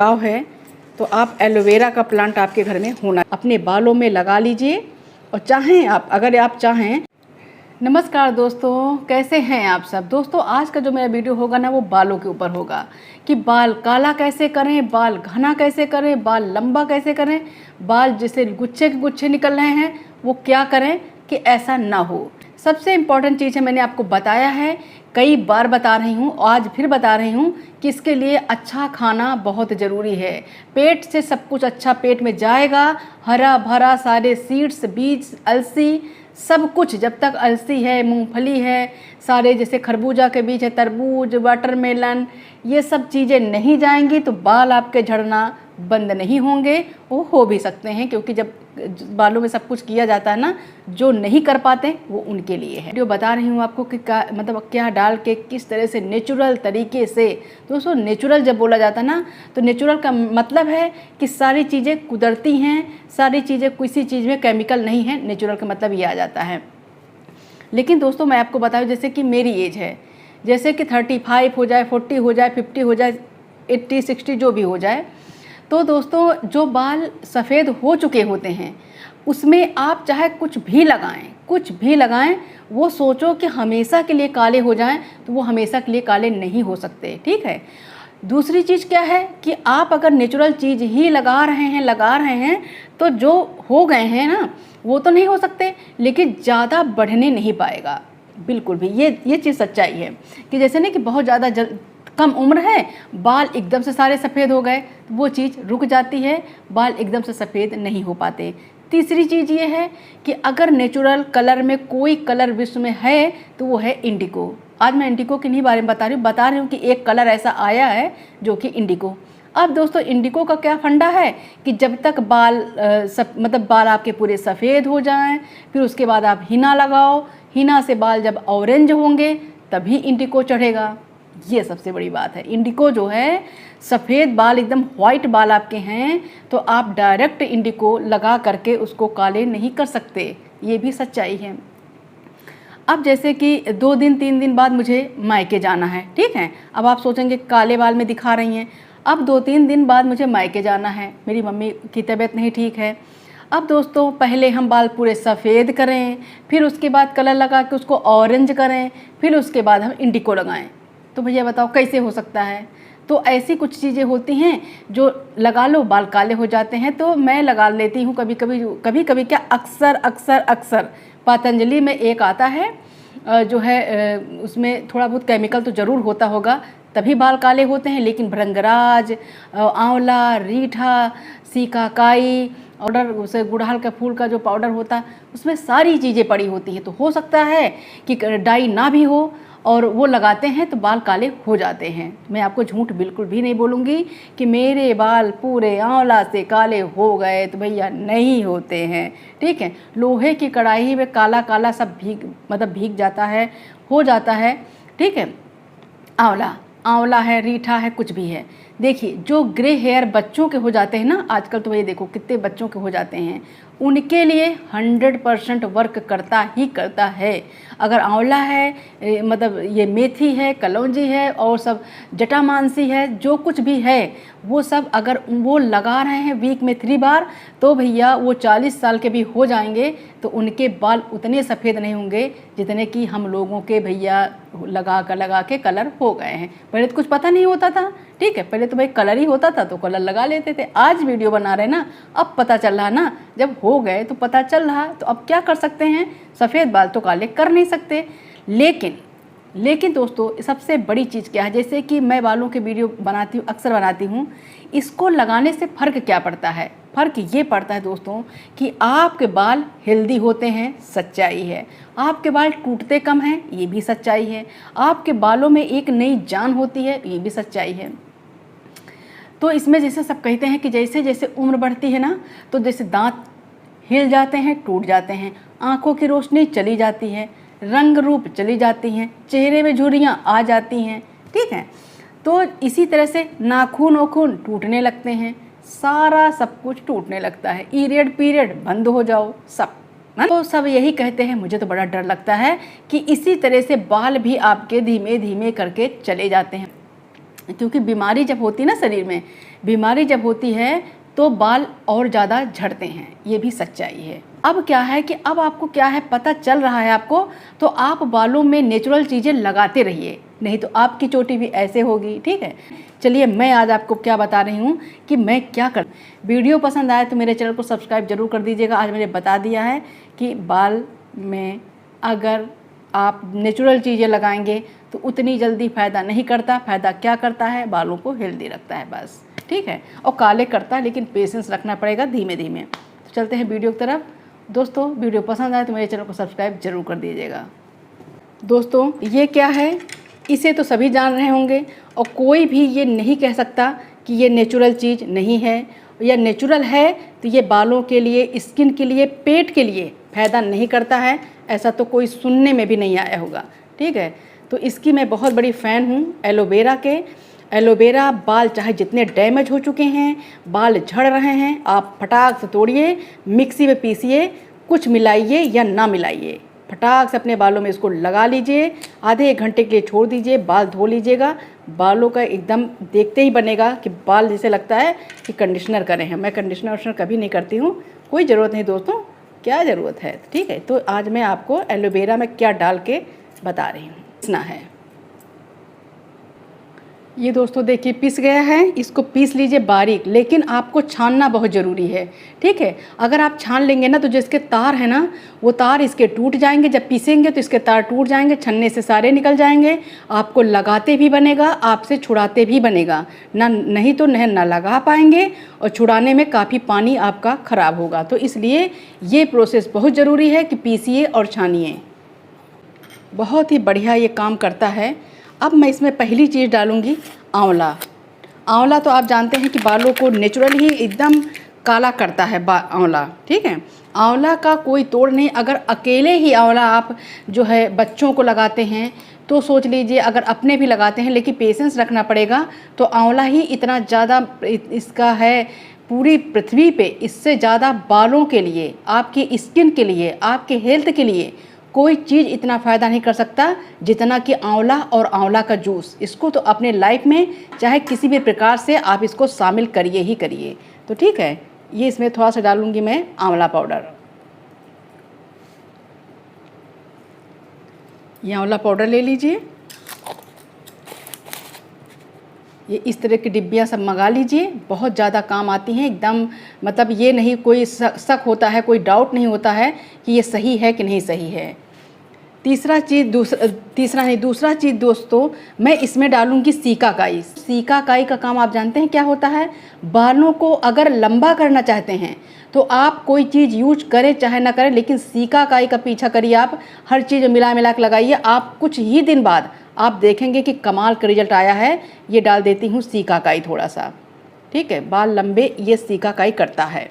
गाँव है तो आप एलोवेरा का प्लांट आपके घर में होना, अपने बालों में लगा लीजिए। और चाहें आप, अगर आप चाहें। नमस्कार दोस्तों, कैसे हैं आप सब। दोस्तों आज का जो मेरा वीडियो होगा ना, वो बालों के ऊपर होगा कि बाल काला कैसे करें, बाल घना कैसे करें, बाल लंबा कैसे करें, बाल जैसे गुच्छे के गुच्छे निकल रहे हैं वो क्या करें कि ऐसा ना हो। सबसे इम्पॉर्टेंट चीज़ है, मैंने आपको बताया है, कई बार बता रही हूँ, आज फिर बता रही हूँ कि इसके लिए अच्छा खाना बहुत ज़रूरी है। पेट से सब कुछ अच्छा पेट में जाएगा, हरा भरा सारे सीड्स, बीज, अलसी, सब कुछ। जब तक अलसी है, मूंगफली है, सारे जैसे खरबूजा के बीज है, तरबूज, वाटरमेलन, ये सब चीज़ें नहीं जाएंगी तो बाल आपके झड़ना बंद नहीं होंगे। वो हो भी सकते हैं, क्योंकि जब बालों में सब कुछ किया जाता है ना, जो नहीं कर पाते वो उनके लिए है। वीडियो बता रही हूँ आपको कि क्या डाल के किस तरह से नेचुरल तरीके से। दोस्तों नेचुरल जब बोला जाता है ना, तो नेचुरल का मतलब है कि सारी चीज़ें कुदरती हैं, सारी चीज़ें किसी चीज़ में केमिकल नहीं है। नेचुरल का मतलब ये आ जाता है। लेकिन दोस्तों मैं आपको बताऊँ, जैसे कि मेरी एज है, जैसे कि 35 हो जाए, 40 हो जाए, 50 हो जाए, 80, 60 जो भी हो जाए, तो दोस्तों जो बाल सफ़ेद हो चुके होते हैं उसमें आप चाहे कुछ भी लगाएं, वो सोचो कि हमेशा के लिए काले हो जाएं, तो वो हमेशा के लिए काले नहीं हो सकते। ठीक है। दूसरी चीज़ क्या है कि आप अगर नेचुरल चीज़ ही लगा रहे हैं तो जो हो गए हैं ना, वो तो नहीं हो सकते, लेकिन ज़्यादा बढ़ने नहीं पाएगा बिल्कुल भी। ये चीज़ सच्चाई है कि जैसे नहीं कि बहुत ज़्यादा कम उम्र है, बाल एकदम से सारे सफ़ेद हो गए, तो वो चीज़ रुक जाती है, बाल एकदम से सफ़ेद नहीं हो पाते। तीसरी चीज़ ये है कि अगर नेचुरल कलर में कोई कलर विश्व में है तो वो है इंडिगो। आज मैं इंडिगो के नहीं बारे में बता रही हूँ कि एक कलर ऐसा आया है जो कि इंडिगो। अब दोस्तों इंडिगो का क्या फंडा है कि जब तक बाल बाल आपके पूरे सफ़ेद हो जाएं, फिर उसके बाद आप हिना लगाओ, हिना से बाल जब ऑरेंज होंगे तभी इंडिगो चढ़ेगा। ये सबसे बड़ी बात है। इंडिगो जो है, सफ़ेद बाल एकदम वाइट बाल आपके हैं तो आप डायरेक्ट इंडिगो लगा करके उसको काले नहीं कर सकते। ये भी सच्चाई है। अब जैसे कि 2 दिन 3 दिन बाद मुझे मायके जाना है, ठीक है। अब आप सोचेंगे काले बाल में दिखा रही हैं। अब 2-3 दिन बाद मुझे मायके जाना है, मेरी मम्मी की तबीयत नहीं ठीक है। अब दोस्तों पहले हम बाल पूरे सफ़ेद करें, फिर उसके बाद कलर लगा के उसको ऑरेंज करें, फिर उसके बाद हम इंडिगो लगाएं, तो भैया बताओ कैसे हो सकता है। तो ऐसी कुछ चीज़ें होती हैं जो लगा लो बाल काले हो जाते हैं। तो मैं लगा लेती हूँ कभी कभी क्या, अक्सर पतंजलि में एक आता है जो है, उसमें थोड़ा बहुत केमिकल तो ज़रूर होता होगा, तभी बाल काले होते हैं। लेकिन भृंगराज, आंवला, रीठा, सीकाकाई पाउडर, उसे गुड़हल के फूल का जो पाउडर होता है, उसमें सारी चीज़ें पड़ी होती हैं। तो हो सकता है कि डाई ना भी हो और वो लगाते हैं तो बाल काले हो जाते हैं। मैं आपको झूठ बिल्कुल भी नहीं बोलूँगी कि मेरे बाल पूरे आंवला से काले हो गए, तो भैया नहीं होते हैं। ठीक है। लोहे की कढ़ाई में काला काला सब भीग जाता है, हो जाता है। ठीक है। आंवला है, रीठा है, कुछ भी है। देखिए जो ग्रे हेयर बच्चों के हो जाते हैं ना, आजकल तो ये देखो कितने बच्चों के हो जाते हैं, उनके लिए 100% वर्क करता ही करता है। अगर आंवला है, ये मेथी है, कलौंजी है, और सब जटामांसी है, जो कुछ भी है वो सब अगर वो लगा रहे हैं वीक में 3 बार, तो भैया वो 40 साल के भी हो जाएंगे तो उनके बाल उतने सफ़ेद नहीं होंगे जितने कि हम लोगों के भैया लगा के कलर हो गए हैं। पहले तो कुछ पता नहीं होता था। ठीक है। पहले तो भाई कलर ही होता था तो कलर लगा लेते थे। आज वीडियो बना रहे ना, अब पता चल रहा ना, जब हो गए तो पता चल रहा। तो अब क्या कर सकते हैं, सफ़ेद बाल तो काले कर नहीं सकते। लेकिन दोस्तों सबसे बड़ी चीज़ क्या है, जैसे कि मैं बालों के वीडियो अक्सर बनाती हूँ, इसको लगाने से फ़र्क क्या पड़ता है। फ़र्क ये पड़ता है दोस्तों कि आपके बाल हेल्दी होते हैं, सच्चाई है। आपके बाल टूटते कम हैं, ये भी सच्चाई है। आपके बालों में एक नई जान होती है, ये भी सच्चाई है। तो इसमें जैसे सब कहते हैं कि जैसे जैसे उम्र बढ़ती है ना, तो जैसे दांत हिल जाते हैं, टूट जाते हैं, आँखों की रोशनी चली जाती है, रंग रूप चली जाती हैं, चेहरे में झुर्रियाँ आ जाती हैं। ठीक है। तो इसी तरह से नाखून टूटने लगते हैं, सारा सब कुछ टूटने लगता है, पीरियड बंद हो जाओ सब। तो सब यही कहते हैं। मुझे तो बड़ा डर लगता है कि इसी तरह से बाल भी आपके धीमे धीमे करके चले जाते हैं, क्योंकि बीमारी जब होती है ना शरीर में, बीमारी जब होती है तो बाल और ज़्यादा झड़ते हैं, ये भी सच्चाई है। अब क्या है कि अब आपको क्या है पता चल रहा है आपको, तो आप बालों में नेचुरल चीज़ें लगाते रहिए, नहीं तो आपकी चोटी भी ऐसे होगी। ठीक है, चलिए मैं आज आपको क्या बता रही हूँ कि मैं क्या कर। वीडियो पसंद आए तो मेरे चैनल को सब्सक्राइब जरूर कर दीजिएगा। आज मैंने बता दिया है कि बाल में अगर आप नेचुरल चीज़ें लगाएंगे तो उतनी जल्दी फ़ायदा नहीं करता। फ़ायदा क्या करता है, बालों को हेल्दी रखता है बस। ठीक है, और काले करता है, लेकिन पेशेंस रखना पड़ेगा धीमे धीमे। तो चलते हैं वीडियो की तरफ। दोस्तों वीडियो पसंद आए तो मेरे चैनल को सब्सक्राइब जरूर कर दीजिएगा। दोस्तों ये क्या है, इसे तो सभी जान रहे होंगे और कोई भी ये नहीं कह सकता कि ये नेचुरल चीज़ नहीं है या नेचुरल है तो ये बालों के लिए, स्किन के लिए, पेट के लिए फ़ायदा नहीं करता है। ऐसा तो कोई सुनने में भी नहीं आया होगा। ठीक है, तो इसकी मैं बहुत बड़ी फ़ैन हूँ एलोवेरा के। एलोवेरा बाल चाहे जितने डैमेज हो चुके हैं, बाल झड़ रहे हैं, आप फटाक से तोड़िए, मिक्सी में पीसिए, कुछ मिलाइए या ना मिलाइए, फटाक से अपने बालों में इसको लगा लीजिए। आधे एक घंटे के लिए छोड़ दीजिए, बाल धो लीजिएगा। बालों का एकदम देखते ही बनेगा कि बाल जैसे लगता है कि कंडीशनर करे हैं। मैं कंडीशनर कभी नहीं करती हूँ, कोई ज़रूरत नहीं दोस्तों, क्या ज़रूरत है। ठीक है, तो आज मैं आपको एलोवेरा में क्या डाल के बता रही हूँ। पीसना है ये दोस्तों, देखिए पिस गया है। इसको पीस लीजिए बारीक, लेकिन आपको छानना बहुत ज़रूरी है। ठीक है, अगर आप छान लेंगे ना तो जो इसके तार है ना, वो तार इसके टूट जाएंगे। जब पीसेंगे तो इसके तार टूट जाएंगे, छन्ने से सारे निकल जाएंगे। आपको लगाते भी बनेगा, आपसे छुड़ाते भी बनेगा ना, नहीं तो ना लगा पाएंगे और छुड़ाने में काफ़ी पानी आपका ख़राब होगा। तो इसलिए ये प्रोसेस बहुत ज़रूरी है कि पीसिए और छानिए। बहुत ही बढ़िया ये काम करता है। अब मैं इसमें पहली चीज़ डालूँगी आंवला। आंवला तो आप जानते हैं कि बालों को नेचुरल ही एकदम काला करता है आंवला। ठीक है, आंवला का कोई तोड़ नहीं। अगर अकेले ही आंवला आप जो है बच्चों को लगाते हैं तो सोच लीजिए, अगर अपने भी लगाते हैं, लेकिन पेशेंस रखना पड़ेगा। तो आंवला ही इतना ज़्यादा इसका है पूरी पृथ्वी पे, इससे ज़्यादा बालों के लिए, आपकी स्किन के लिए, आपके हेल्थ के लिए कोई चीज़ इतना फ़ायदा नहीं कर सकता जितना कि आंवला और आंवला का जूस। इसको तो अपने लाइफ में चाहे किसी भी प्रकार से आप इसको शामिल करिए ही करिए। तो ठीक है, ये इसमें थोड़ा सा डालूंगी मैं आंवला पाउडर। ये आंवला पाउडर ले लीजिए, ये इस तरह की डिब्बियाँ सब मंगा लीजिए, बहुत ज़्यादा काम आती हैं एकदम। मतलब ये नहीं कोई शक होता है, कोई डाउट नहीं होता है कि ये सही है कि नहीं सही है। दूसरा चीज़ दोस्तों, मैं इसमें डालूंगी सीकाकाई। सीकाकाई का काम आप जानते हैं क्या होता है। बालों को अगर लंबा करना चाहते हैं तो आप कोई चीज़ यूज करें चाहे ना करें, लेकिन सीकाकाई का पीछा करिए। आप हर चीज़ मिला के लगाइए, आप कुछ ही दिन बाद आप देखेंगे कि कमाल का रिजल्ट आया है। ये डाल देती हूँ सीकाकाई थोड़ा सा। ठीक है, बाल लंबे ये सीकाकाई करता है।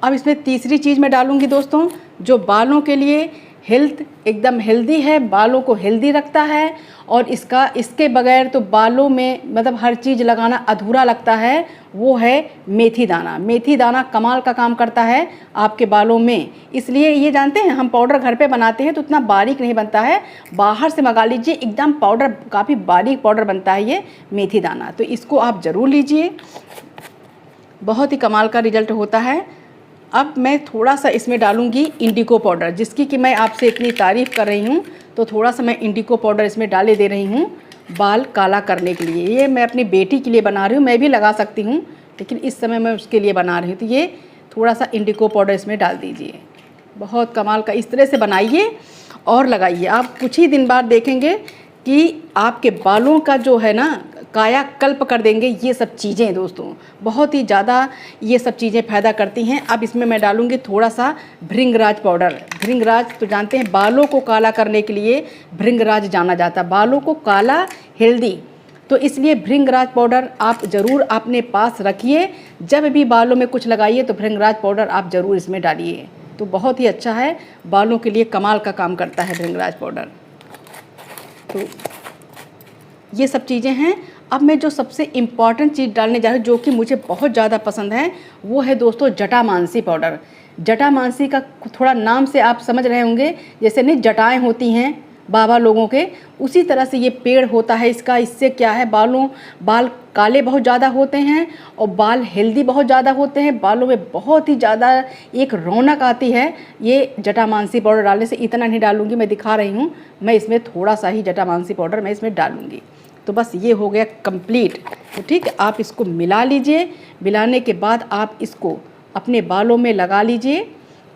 अब इसमें तीसरी चीज़ मैं डालूंगी दोस्तों, जो बालों के लिए हेल्थ एकदम हेल्दी है, बालों को हेल्दी रखता है। और इसके बगैर तो बालों में मतलब हर चीज़ लगाना अधूरा लगता है, वो है मेथी दाना। मेथी दाना कमाल का काम करता है आपके बालों में। इसलिए ये जानते हैं, हम पाउडर घर पे बनाते हैं तो उतना बारीक नहीं बनता है, बाहर से मंगा लीजिए, एकदम पाउडर, काफ़ी बारीक पाउडर बनता है ये मेथी दाना। तो इसको आप ज़रूर लीजिए, बहुत ही कमाल का रिजल्ट होता है। अब मैं थोड़ा सा इसमें डालूंगी इंडिगो पाउडर, जिसकी कि मैं आपसे इतनी तारीफ़ कर रही हूँ, तो थोड़ा सा मैं इंडिगो पाउडर इसमें डाले दे रही हूँ बाल काला करने के लिए। ये मैं अपनी बेटी के लिए बना रही हूँ, मैं भी लगा सकती हूँ, लेकिन इस समय मैं उसके लिए बना रही हूँ। तो ये थोड़ा सा इंडिगो पाउडर इसमें डाल दीजिए, बहुत कमाल का। इस तरह से बनाइए और लगाइए, आप कुछ ही दिन बाद देखेंगे कि आपके बालों का जो है ना कायाकल्प कर देंगे ये सब चीज़ें दोस्तों, बहुत ही ज़्यादा ये सब चीज़ें फ़ायदा करती हैं। अब इसमें मैं डालूँगी थोड़ा सा भृंगराज पाउडर। भृंगराज तो जानते हैं बालों को काला करने के लिए भृंगराज जाना जाता है, बालों को काला हेल्दी। तो इसलिए भृंगराज पाउडर आप ज़रूर अपने पास रखिए, जब भी बालों में कुछ लगाइए तो भृंगराज पाउडर आप ज़रूर इसमें डालिए, तो बहुत ही अच्छा है, बालों के लिए कमाल का काम करता है भृंगराज पाउडर। तो ये सब चीज़ें हैं। अब मैं जो सबसे इम्पॉर्टेंट चीज़ डालने जा रही हूँ, जो कि मुझे बहुत ज़्यादा पसंद है, वो है दोस्तों जटामांसी पाउडर। जटामांसी का थोड़ा नाम से आप समझ रहे होंगे, जैसे नहीं जटाएँ होती हैं, बाबा लोगों के, उसी तरह से ये पेड़ होता है इसका। इससे क्या है, बाल काले बहुत ज़्यादा होते हैं और बाल हेल्दी बहुत ज़्यादा होते हैं, बालों में बहुत ही ज़्यादा एक रौनक आती है ये जटामांसी पाउडर डालने से। इतना नहीं डालूँगी, मैं दिखा रही हूँ, मैं इसमें थोड़ा सा ही जटामांसी पाउडर मैं इसमें डालूँगी। तो बस ये हो गया कंप्लीट। तो ठीक है, आप इसको मिला लीजिए। मिलाने के बाद आप इसको अपने बालों में लगा लीजिए।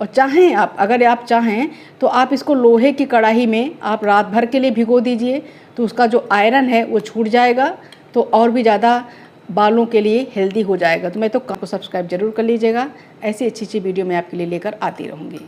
और चाहें आप, अगर आप चाहें तो आप इसको लोहे की कढ़ाई में आप रात भर के लिए भिगो दीजिए, तो उसका जो आयरन है वो छूट जाएगा, तो और भी ज़्यादा बालों के लिए हेल्दी हो जाएगा। तो मैं तो सब्सक्राइब जरूर कर लीजिएगा, ऐसी अच्छी वीडियो मैं आपके लिए लेकर आती रहूँगी।